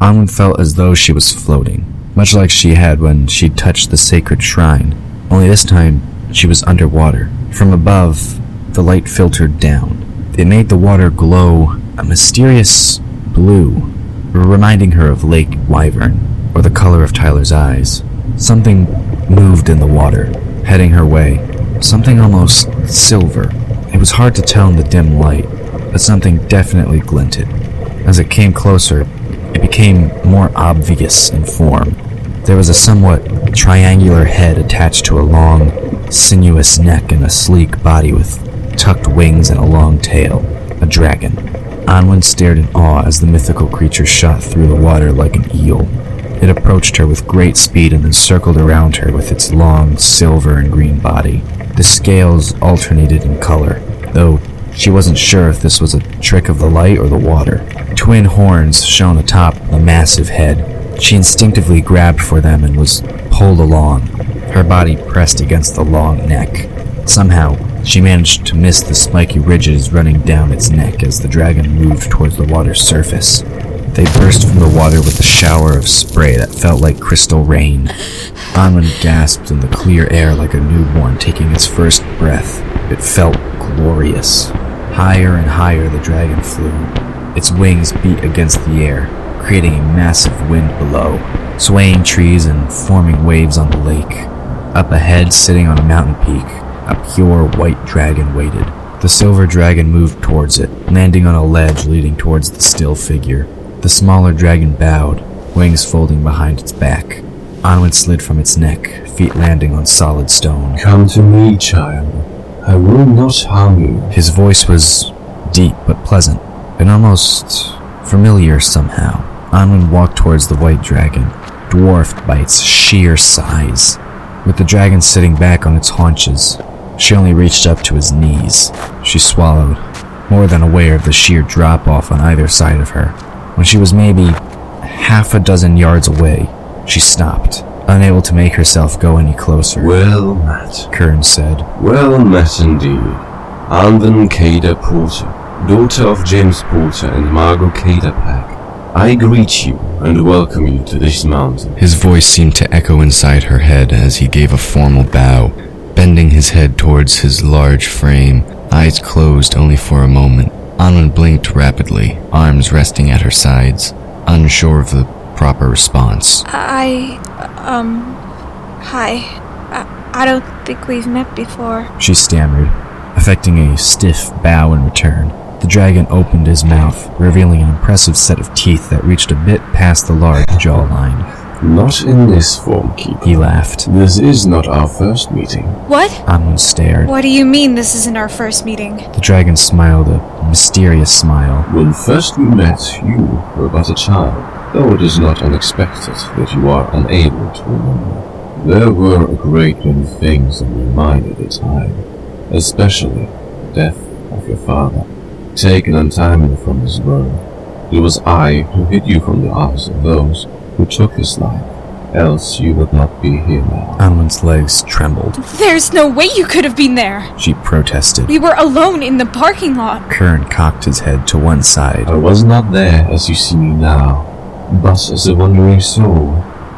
Anwen felt as though she was floating, much like she had when she touched the sacred shrine, only this time she was underwater. From above, the light filtered down. It made the water glow a mysterious blue, reminding her of Lake Wyvern, or the color of Tyler's eyes. Something moved in the water, heading her way, something almost silver. It was hard to tell in the dim light, but something definitely glinted. As it came closer, it became more obvious in form. There was a somewhat triangular head attached to a long, sinuous neck and a sleek body with tucked wings and a long tail. A dragon. Anwen stared in awe as the mythical creature shot through the water like an eel. It approached her with great speed and then circled around her with its long silver and green body. The scales alternated in color, though she wasn't sure if this was a trick of the light or the water. Twin horns shone atop the massive head. She instinctively grabbed for them and was pulled along, her body pressed against the long neck. Somehow, she managed to miss the spiky ridges running down its neck as the dragon moved towards the water's surface. They burst from the water with a shower of spray that felt like crystal rain. Anwen gasped in the clear air like a newborn taking its first breath. It felt glorious. Higher and higher the dragon flew. Its wings beat against the air, creating a massive wind below, swaying trees and forming waves on the lake. Up ahead, sitting on a mountain peak, a pure white dragon waited. The silver dragon moved towards it, landing on a ledge leading towards the still figure. The smaller dragon bowed, wings folding behind its back. Anwen slid from its neck, feet landing on solid stone. Come to me, child. I will not harm you. His voice was deep but pleasant, and almost familiar somehow. Anwen walked towards the white dragon, dwarfed by its sheer size. With the dragon sitting back on its haunches, she only reached up to his knees. She swallowed, more than aware of the sheer drop-off on either side of her. When she was maybe half a dozen yards away, she stopped, unable to make herself go any closer. Well met, Kern said. Well met indeed. Anwen Kada Porter, daughter of James Porter and Margot Kada Pack. I greet you and welcome you to this mountain. His voice seemed to echo inside her head as he gave a formal bow, bending his head towards his large frame, eyes closed only for a moment. Anwen blinked rapidly, arms resting at her sides, unsure of the proper response. Hi. I don't think we've met before. She stammered, affecting a stiff bow in return. The dragon opened his mouth, revealing an impressive set of teeth that reached a bit past the large jawline. Not in this form, Keeper. He laughed. This is not our first meeting. What? Anwen stared. What do you mean this isn't our first meeting? The dragon smiled a mysterious smile. When first we met, you were but a child, though it is not unexpected that you are unable to remember. There were a great many things on your mind at the time, especially the death of your father, taken untimely from this world. It was I who hid you from the eyes of those who took his life, else you would not be here now. Anwen's legs trembled. There's no way you could have been there! She protested. We were alone in the parking lot! Kern cocked his head to one side. I was not there as you see me now, but as a wandering soul.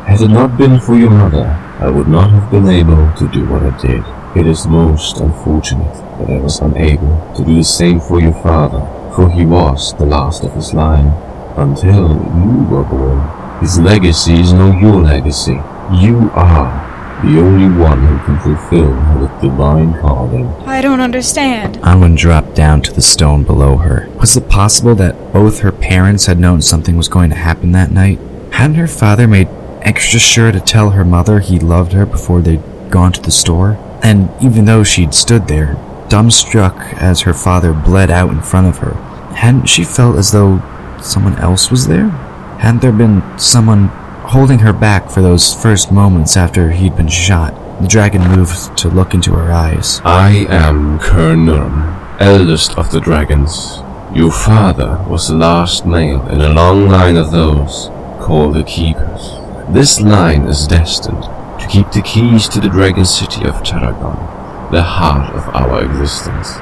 Had it not been for your mother, I would not have been able to do what I did. It is most unfortunate that I was unable to do the same for your father, for he was the last of his line, until you were born. His legacy is not your legacy. You are the only one who can fulfill the divine calling. I don't understand. Anwen dropped down to the stone below her. Was it possible that both her parents had known something was going to happen that night? Hadn't her father made extra sure to tell her mother he loved her before they'd gone to the store? And even though she'd stood there, dumbstruck as her father bled out in front of her, hadn't she felt as though someone else was there? Hadn't there been someone holding her back for those first moments after he'd been shot? The dragon moved to look into her eyes. I am Kern Nurrim, eldest of the dragons. Your father was the last male in a long line of those called the Keepers. This line is destined to keep the keys to the dragon city of Tarragon, the heart of our existence.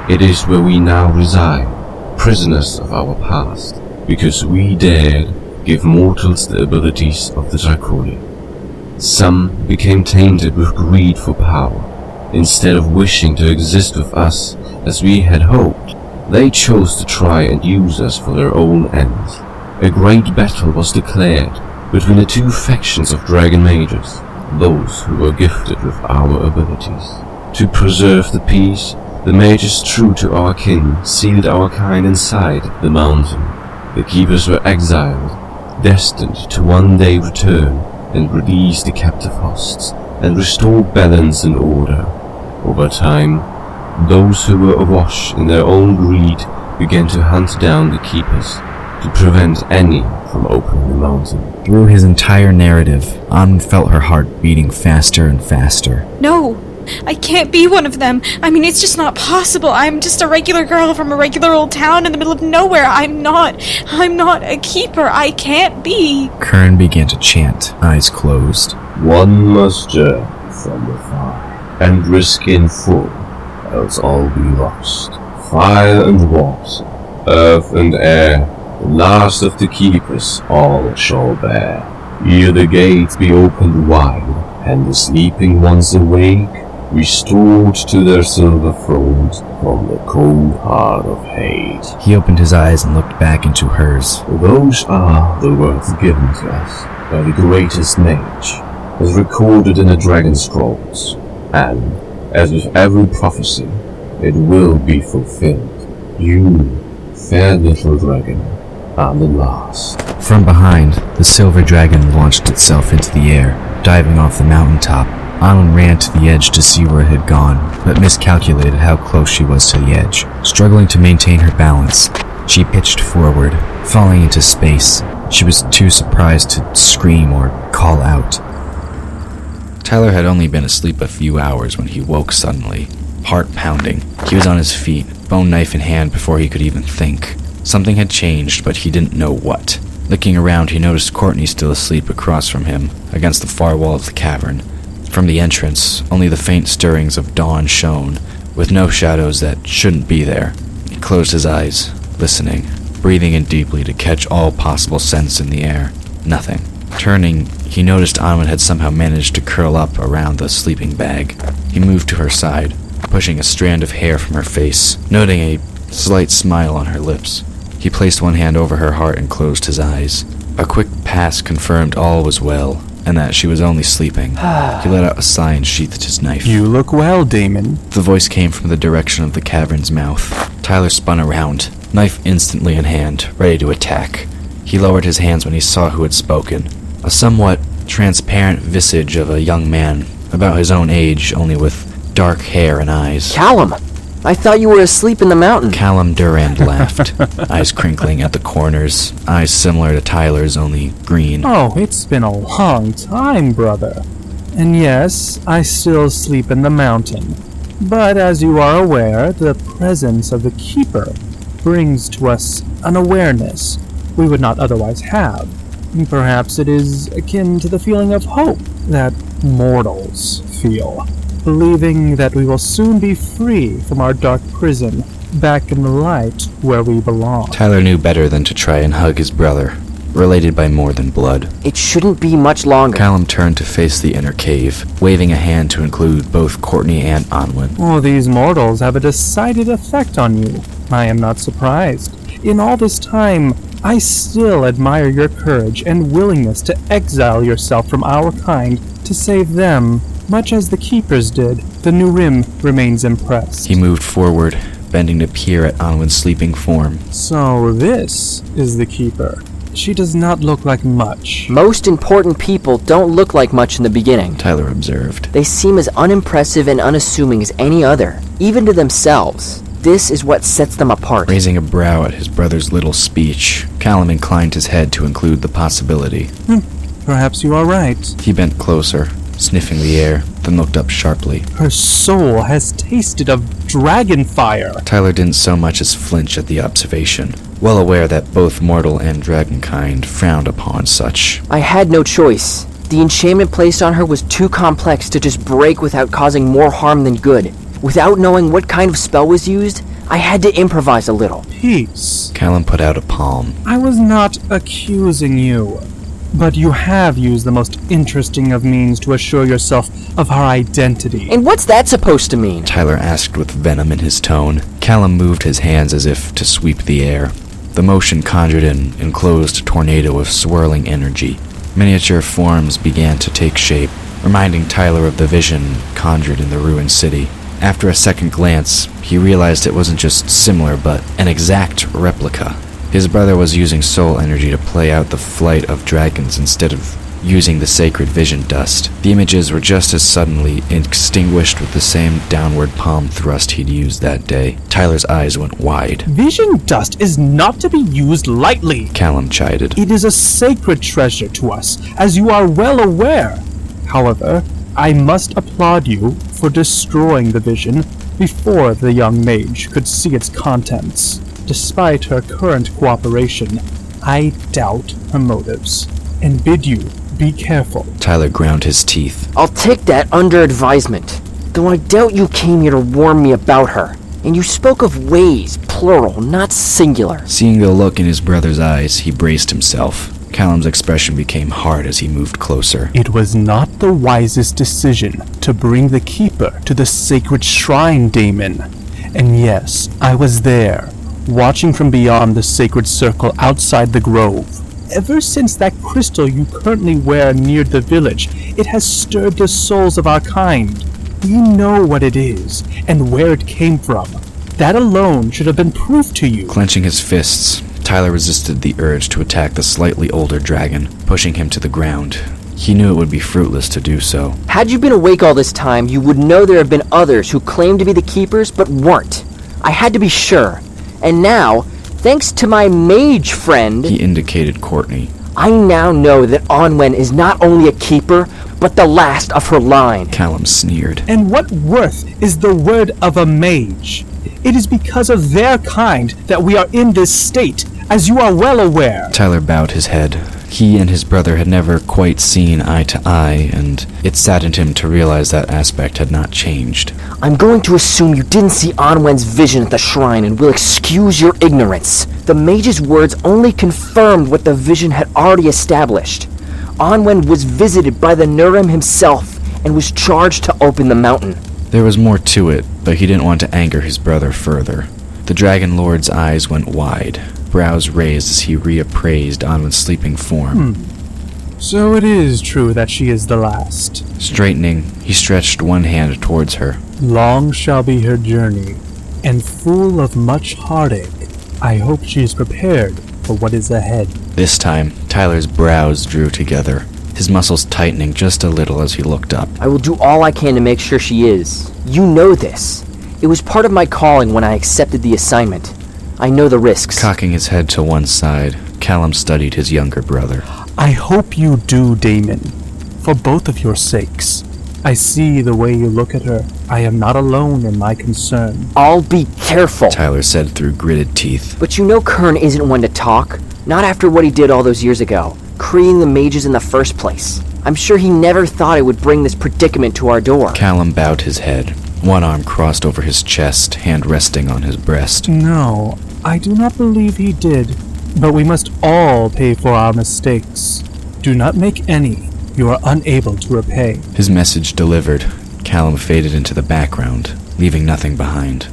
It is where we now reside, prisoners of our past, because we dared give mortals the abilities of the Draconian. Some became tainted with greed for power. Instead of wishing to exist with us as we had hoped, they chose to try and use us for their own ends. A great battle was declared between the two factions of dragon mages, those who were gifted with our abilities. To preserve the peace, the mages true to our king sealed our kind inside the mountain. The keepers were exiled, destined to one day return and release the captive hosts and restore balance and order. Over time, those who were awash in their own greed began to hunt down the keepers to prevent any from opening the mountain. Through his entire narrative, Anwen felt her heart beating faster and faster. No, I can't be one of them. I mean, it's just not possible. I'm just a regular girl from a regular old town in the middle of nowhere. I'm not a keeper. I can't be. Kern began to chant, eyes closed. One must journey from the fire and risk in full, else all be lost. Fire and water, earth and air, the last of the keepers all shall bear. Ere the gates be opened wide, and the sleeping ones awake, restored to their silver thrones from the cold heart of hate. He opened his eyes and looked back into hers. Those are the words given to us by the greatest mage, as recorded in the dragon scrolls, and, as with every prophecy, it will be fulfilled. You, fair little dragon, are the last. From behind, the silver dragon launched itself into the air, diving off the mountaintop. Anwen ran to the edge to see where it had gone, but miscalculated how close she was to the edge. Struggling to maintain her balance, she pitched forward, falling into space. She was too surprised to scream or call out. Tyler had only been asleep a few hours when he woke suddenly, heart pounding. He was on his feet, bone knife in hand before he could even think. Something had changed, but he didn't know what. Looking around, he noticed Courtney still asleep across from him, against the far wall of the cavern. From the entrance, only the faint stirrings of dawn shone, with no shadows that shouldn't be there. He closed his eyes, listening, breathing in deeply to catch all possible scents in the air. Nothing. Turning, he noticed Anwen had somehow managed to curl up around the sleeping bag. He moved to her side, pushing a strand of hair from her face, noting a slight smile on her lips. He placed one hand over her heart and closed his eyes. A quick pass confirmed all was well, and that she was only sleeping. He let out a sigh and sheathed his knife. You look well, Damon. The voice came from the direction of the cavern's mouth. Tyler spun around, knife instantly in hand, ready to attack. He lowered his hands when he saw who had spoken. A somewhat transparent visage of a young man, about his own age, only with dark hair and eyes. Callum! I thought you were asleep in the mountain. Callum Durand laughed, eyes crinkling at the corners, eyes similar to Tyler's, only green. Oh, it's been a long time, brother. And yes, I still sleep in the mountain. But as you are aware, the presence of the Keeper brings to us an awareness we would not otherwise have. Perhaps it is akin to the feeling of hope that mortals feel, believing that we will soon be free from our dark prison, back in the light where we belong. Tyler knew better than to try and hug his brother, related by more than blood. It shouldn't be much longer. Callum turned to face the inner cave, waving a hand to include both Courtney and Anwen. Oh, these mortals have a decided effect on you. I am not surprised. In all this time, I still admire your courage and willingness to exile yourself from our kind to save them. Much as the Keepers did, the Nurrim remains impressed. He moved forward, bending to peer at Anwen's sleeping form. So this is the Keeper. She does not look like much. Most important people don't look like much in the beginning. Tyler observed. They seem as unimpressive and unassuming as any other, even to themselves. This is what sets them apart. Raising a brow at his brother's little speech, Callum inclined his head to include the possibility. Perhaps you are right. He bent closer, sniffing the air, then looked up sharply. Her soul has tasted of dragon fire. Tyler didn't so much as flinch at the observation, well aware that both mortal and dragonkind frowned upon such. I had no choice. The enchantment placed on her was too complex to just break without causing more harm than good. Without knowing what kind of spell was used, I had to improvise a little. peace. Callum put out a palm. I was not accusing you, but you have used the most interesting of means to assure yourself of our identity. And what's that supposed to mean? Tyler asked with venom in his tone. Callum moved his hands as if to sweep the air. The motion conjured an enclosed tornado of swirling energy. Miniature forms began to take shape, reminding Tyler of the vision conjured in the ruined city. After a second glance, he realized it wasn't just similar, but an exact replica. His brother was using soul energy to play out the flight of dragons instead of using the sacred vision dust. The images were just as suddenly extinguished with the same downward palm thrust he'd used that day. Tyler's eyes went wide. Vision dust is not to be used lightly. Callum chided. It is a sacred treasure to us, as you are well aware. However, I must applaud you for destroying the vision before the young mage could see its contents. Despite her current cooperation, I doubt her motives, and bid you be careful. Tyler ground his teeth. I'll take that under advisement, though I doubt you came here to warn me about her. And you spoke of ways, plural, not singular. Seeing the look in his brother's eyes, he braced himself. Callum's expression became hard as he moved closer. It was not the wisest decision to bring the Keeper to the sacred shrine, Damon. And yes, I was there, watching from beyond the sacred circle outside the grove. Ever since that crystal you currently wear near the village, it has stirred the souls of our kind. We know what it is, and where it came from. That alone should have been proof to you. Clenching his fists, Tyler resisted the urge to attack the slightly older dragon, pushing him to the ground. He knew it would be fruitless to do so. Had you been awake all this time, you would know there have been others who claimed to be the Keepers, but weren't. I had to be sure. And now, thanks to my mage friend... He indicated Courtney. I now know that Anwen is not only a Keeper, but the last of her line. Callum sneered. And what worth is the word of a mage? It is because of their kind that we are in this state, as you are well aware. Tyler bowed his head. He and his brother had never quite seen eye to eye, and it saddened him to realize that aspect had not changed. I'm going to assume you didn't see Anwen's vision at the shrine and will excuse your ignorance. The mage's words only confirmed what the vision had already established. Anwen was visited by the Nurrim himself and was charged to open the mountain. There was more to it, but he didn't want to anger his brother further. The Dragon Lord's eyes went wide, brows raised as he reappraised Anwen's sleeping form. So it is true that she is the last. Straightening, he stretched one hand towards her. Long shall be her journey, and full of much heartache. I hope she is prepared for what is ahead. This time, Tyler's brows drew together, his muscles tightening just a little as he looked up. I will do all I can to make sure she is. You know this. It was part of my calling when I accepted the assignment. I know the risks. Cocking his head to one side, Callum studied his younger brother. I hope you do, Damon, for both of your sakes. I see the way you look at her. I am not alone in my concern. I'll be careful, Tyler said through gritted teeth. But you know Kern isn't one to talk. Not after what he did all those years ago, creating the mages in the first place. I'm sure he never thought it would bring this predicament to our door. Callum bowed his head, one arm crossed over his chest, hand resting on his breast. No, I do not believe he did. But we must all pay for our mistakes. Do not make any you are unable to repay. His message delivered, Callum faded into the background, leaving nothing behind.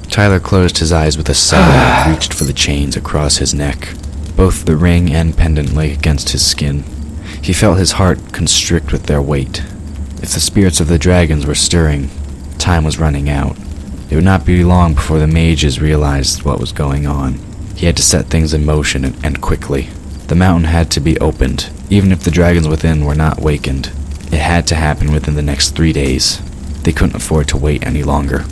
Tyler closed his eyes with a sigh and reached for the chains across his neck. Both the ring and pendant lay against his skin. He felt his heart constrict with their weight. If the spirits of the dragons were stirring, time was running out. It would not be long before the mages realized what was going on. He had to set things in motion and quickly. The mountain had to be opened, even if the dragons within were not wakened. It had to happen within the next 3 days. They couldn't afford to wait any longer.